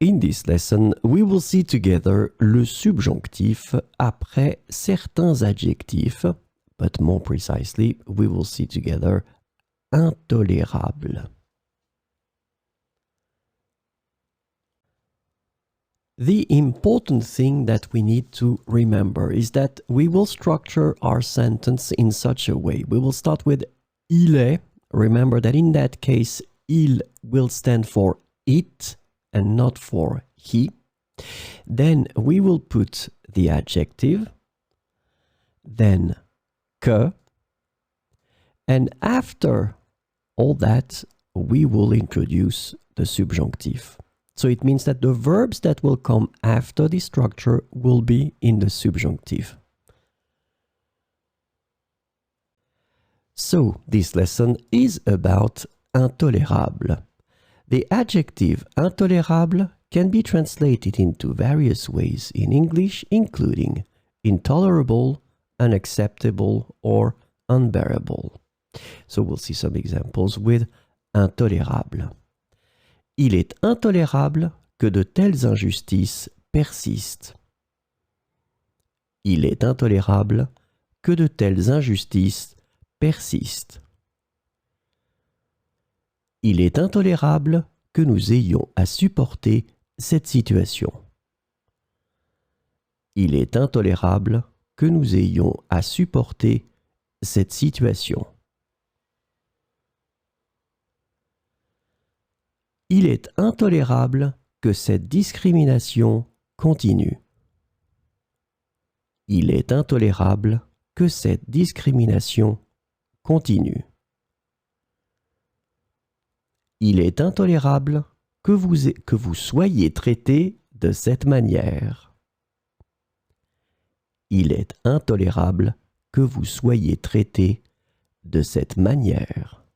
In this lesson, we will see together le subjonctif après certains adjectifs, but more precisely, we will see together intolérable. The important thing that we need to remember is that we will structure our sentence in such a way. We will start with il est. Remember that in that case, il will stand for it and not for he. Then we will put the adjective, then que, and after all that, we will introduce the subjunctive. So it means that the verbs that will come after the structure will be in the subjunctive. So this lesson is about intolérable. The adjective intolérable can be translated into various ways in English, including intolerable, unacceptable, or unbearable. So we'll see some examples with intolérable. Il est intolérable que de telles injustices persistent. Il est intolérable que de telles injustices persistent. Il est intolérable que nous ayons à supporter cette situation. Il est intolérable que nous ayons à supporter cette situation. Il est intolérable que cette discrimination continue. Il est intolérable que cette discrimination continue. Il est intolérable que vous soyez traité de cette manière. Il est intolérable que vous soyez traité de cette manière.